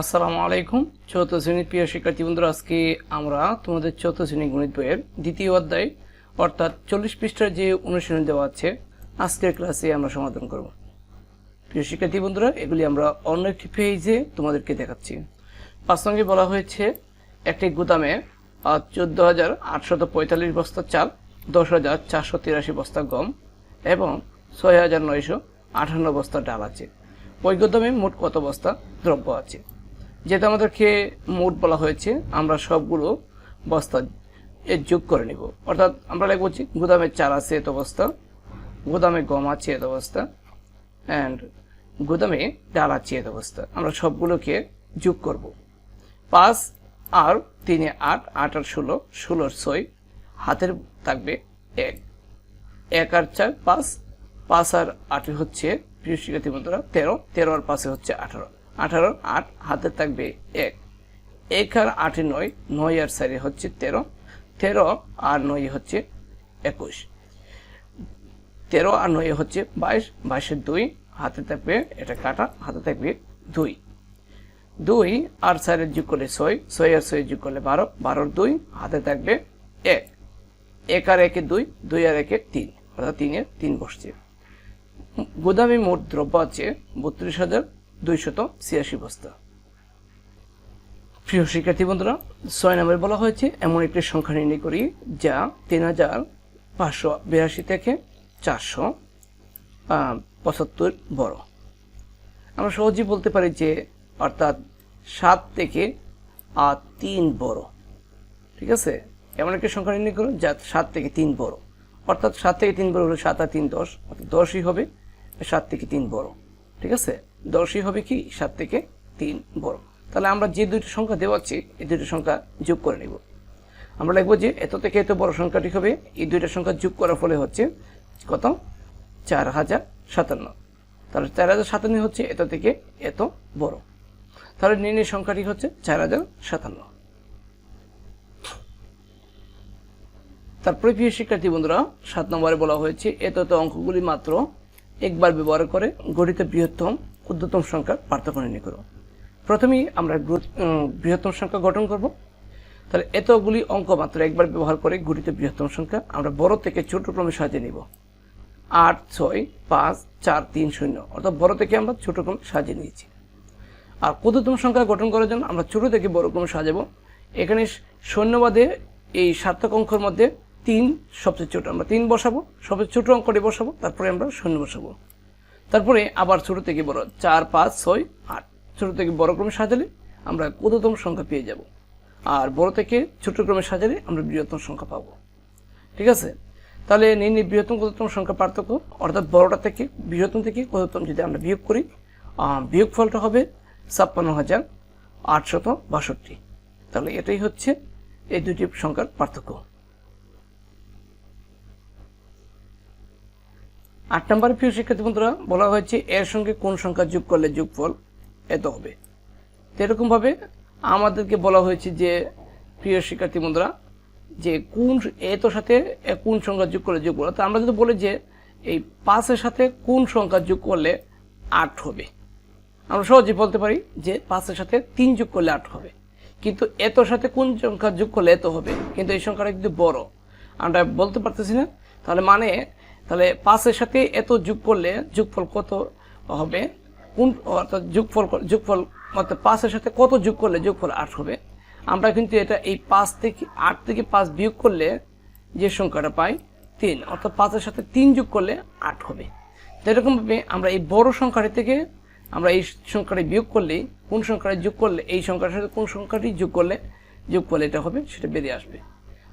আসসালামু আলাইকুম। চতুর্থ শ্রেণীর প্রিয় শিক্ষার্থী বন্ধুরা, আজকে আমরা তোমাদের চতুর্থ শ্রেণী গণিত বইয়ের দ্বিতীয় অধ্যায় অর্থাৎ 40 পৃষ্ঠার যে অনুশীলন দেওয়া আছে আজকের ক্লাসে আমরা সমাধান করব। প্রিয় শিক্ষার্থী বন্ধুরা, এগুলি আমরা অন্য একটি পেজে তোমাদেরকে দেখাচ্ছি। 5 নঙ্গে বলা হয়েছে একটি গুদামে 14,845 বস্তা চাল, 10,483 বস্তা গম এবং 6,958 বস্তা ডাল আছে। ওই গুদামে মোট কত বস্তা দ্রব্য আছে? যেটা আমাদেরকে মোট বলা হয়েছে, আমরা সবগুলো বস্তা যোগ করে নিব। অর্থাৎ আমরা লিখব যে গুদামে চাল আছে এত বস্তা, গুদামে গম আছে এত বস্তা, অ্যান্ড গুদামে ডাল আছে এত বস্তা। আমরা সবগুলোকে যোগ করব। 5 আর 3 8, 8 আর 16, 16 6, হাতের থাকবে 1, 1 আর 4 5, 5 আর 8 হচ্ছে প্রিয় শিক্ষার্থী বন্ধুরা 13, 13 আর 5 হচ্ছে 18, 18 8, হাতে থাকবে 1, 1 আর 8 9, 9 আর 4 হচ্ছে 13, 13 আর 9 হচ্ছে 21, 13 আর 9 হচ্ছে 22, 22 এর 2, হাতে থাকবে এটা কাটা, হাতে থাকবে 2, 2 আর 4 যোগ করলে 6, 6 আর 6 যোগ করলে 12, 12 আর 2, হাতে থাকবে 1, 1 আর 1 2, 2 আর 1 3, অর্থাৎ 3 এর 3 বসছে। গুদামে মোট দ্রব্য আছে 32,286 বস্তা। প্রিয় শিক্ষার্থী বন্ধুরা, 6 নম্বরে বলা হয়েছে এমন একটি সংখ্যা নির্ণয় করি যা 3,582 থেকে 475 বড়। আমরা সহজেই বলতে পারি যে অর্থাৎ 7 থেকে 3 বড়। ঠিক আছে, এমন একটি সংখ্যা নির্ণয় করুন যা 7 থেকে 3 বড়। অর্থাৎ 7 থেকে 3 বড় হলে 7 আর 3 10, অর্থাৎ 10ই হবে 7 থেকে 3 বড়। ঠিক আছে, 10ই হবে কি 7 থেকে 3 বড়। তাহলে আমরা যে দুইটি সংখ্যা দেওয়া আছে এই দুইটি সংখ্যা যোগ করে নিব। আমরা লিখব যে এত থেকে এত বড় সংখ্যাটি হবে, এই দুইটা সংখ্যা যোগ করার ফলে হচ্ছে কত? 4057। তাহলে 4057 হচ্ছে এত থেকে এত বড়। তাহলে নির্ণয় সংখ্যাটি হচ্ছে 4057। তারপরে প্রিয় শিক্ষার্থী বন্ধুরা, 7 নম্বরে বলা হয়েছে এত অঙ্কগুলি মাত্র একবার ব্যবহার করে গঠিত বৃহত্তম ক্ষুদ্রতম সংখ্যার পার্থক্য নির্ণয় করো। প্রথমেই আমরা বৃহত্তম সংখ্যা গঠন করব। তাহলে এতগুলি অঙ্ক মাত্র একবার ব্যবহার করে গঠিত বৃহত্তম সংখ্যা আমরা বড় থেকে ছোট ক্রমে সাজিয়ে নিব। 8 6 5 4 3 0, অর্থাৎ বড় থেকে আমরা ছোট ক্রমে সাজিয়ে নিয়েছি। আর ক্ষুদ্রতম সংখ্যা গঠন করার জন্য আমরা ছোট থেকে বড় ক্রমে সাজাবো। এখানে শূন্যবাদে এই সার্থক অঙ্কের মধ্যে 3 সবচেয়ে ছোট, আমরা 3 বসাবো, সবচেয়ে ছোট অঙ্কটি বসাবো, তারপরে আমরা শূন্য বসাবো। তারপরে আবার ছোট থেকে বড় 4 5 6 8, ছোট থেকে বড় ক্রমে সাজালে আমরা ক্ষুদ্রতম সংখ্যা পেয়ে যাব। আর বড় থেকে ছোট ক্রমে সাজালে আমরা বৃহত্তম সংখ্যা পাবো। ঠিক আছে, তাহলে নির্ণয় বৃহত্তম ক্ষুদ্রতম সংখ্যা পার্থক্য, অর্থাৎ বড়টা থেকে বৃহত্তম থেকে ক্ষুদ্রতম যদি আমরা বিয়োগ করি, বিয়োগ ফলটা হবে 56,862। তাহলে এটাই হচ্ছে এই দুটি সংখ্যার পার্থক্য। 8 নম্বরে প্রিয় শিক্ষার্থী বন্ধুরা বলা হয়েছে এর সঙ্গে কোন সংখ্যা যোগ করলে যোগফল এত হবে। এরকম ভাবে আমাদেরকে বলা হয়েছে যে প্রিয় শিক্ষার্থী বন্ধুরা যে কোন এতর সাথে কোন সংখ্যা যোগ করলে যোগফল, তো আমরা যদি বলি যে এই 5-এর সাথে কোন সংখ্যা যোগ করলে 8 হবে, আমরা সহজে বলতে পারি যে 5-এর সাথে 3 যোগ করলে 8 হবে। কিন্তু এতর সাথে কোন সংখ্যা যোগ করলে এত হবে, কিন্তু এই সংখ্যাটা কিন্তু বড়, আমরা বলতে পারতেছি না। তাহলে তাহলে 5-এর সাথে এত যোগ করলে যোগফল কত হবে, কোন অর্থাৎ যোগফল অর্থাৎ 5-এর সাথে কত যোগ করলে যোগফল 8 হবে। আমরা কিন্তু এটা এই 8 থেকে 5 বিয়োগ করলে যে সংখ্যাটা পাই 3, অর্থাৎ 5-এর সাথে 3 যোগ করলে 8 হবে। তো এরকমভাবে আমরা এই বড় সংখ্যাটি থেকে আমরা এই সংখ্যাটি বিয়োগ করলে কোন সংখ্যাটি যোগ করলে এই সংখ্যার সাথে কোন সংখ্যাটি যোগ করলে যোগফল এটা হবে সেটা বেরিয়ে আসবে।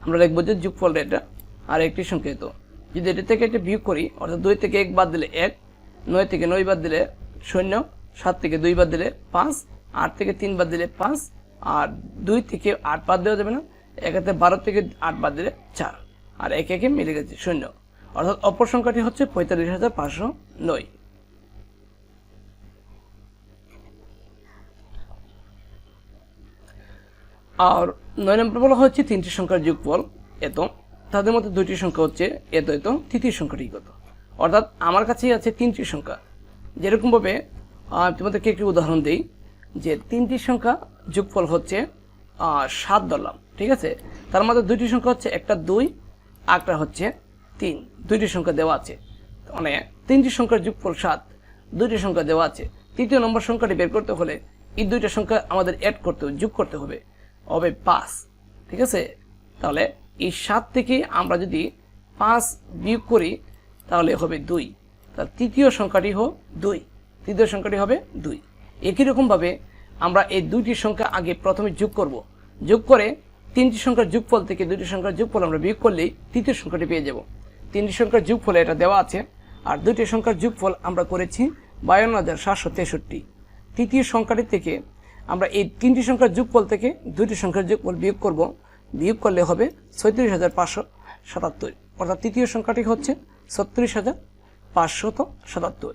আমরা লিখব যে যোগফল এটা আর একটি সংখ্যা তো যদি এটা থেকে এটা বিয়োগ করি, অর্থাৎ 2 থেকে 1 বাদ দিলে 1, 9 থেকে 9 বাদ দিলে 0, 7 থেকে 2 বাদ দিলে 5, 8 থেকে 3 বাদ দিলে 5, আর 2 থেকে 8 বাদ দেওয়া যাবে না, 1 থেকে 12 থেকে 8 বাদ দিলে 4, আর 1 1 মিলে গেছে 0, অর্থাৎ অপর সংখ্যাটি হচ্ছে 45,509। আর 9 নম্বর বলা হচ্ছে 3টি সংখ্যার যোগফল এত, তাদের মধ্যে 2টি সংখ্যা হচ্ছে এত এত, তৃতীয় সংখ্যাটি কত। অর্থাৎ আমার কাছেই আছে 3টি সংখ্যা। যেরকমভাবে তোমাদেরকে একটি উদাহরণ দিই, যে তিনটি সংখ্যা যোগফল হচ্ছে 7 ধরলাম, ঠিক আছে। তার মধ্যে দুইটি সংখ্যা হচ্ছে একটা 2, একটা হচ্ছে 3, দুইটি সংখ্যা দেওয়া আছে, মানে তিনটি সংখ্যার যোগফল 7, দুইটি সংখ্যা দেওয়া আছে। তৃতীয় নম্বর সংখ্যাটি বের করতে হলে এই দুইটা সংখ্যা আমাদের অ্যাড করতে হবে, যোগ করতে হবে 5, ঠিক আছে। তাহলে এই 7 থেকে আমরা যদি 5 বিয়োগ করি তাহলে হবে 2, তাহলে তৃতীয় সংখ্যাটি হবে 2। একই রকমভাবে আমরা এই দুইটি সংখ্যা আগে প্রথমে যোগ করব, যোগ করে তিনটি সংখ্যার যোগফল থেকে দুইটি সংখ্যার যোগফল আমরা বিয়োগ করলেই তৃতীয় সংখ্যাটি পেয়ে যাব। তিনটি সংখ্যার যোগফলে এটা দেওয়া আছে, আর দুইটি সংখ্যার যোগফল আমরা করেছি 52,763। তৃতীয় সংখ্যাটি থেকে আমরা এই তিনটি সংখ্যার যোগফল থেকে দুইটি সংখ্যার যোগফল বিয়োগ করব, বিয়োগ করলে হবে 36,577, অর্থাৎ তৃতীয় সংখ্যাটি হচ্ছে 36,577।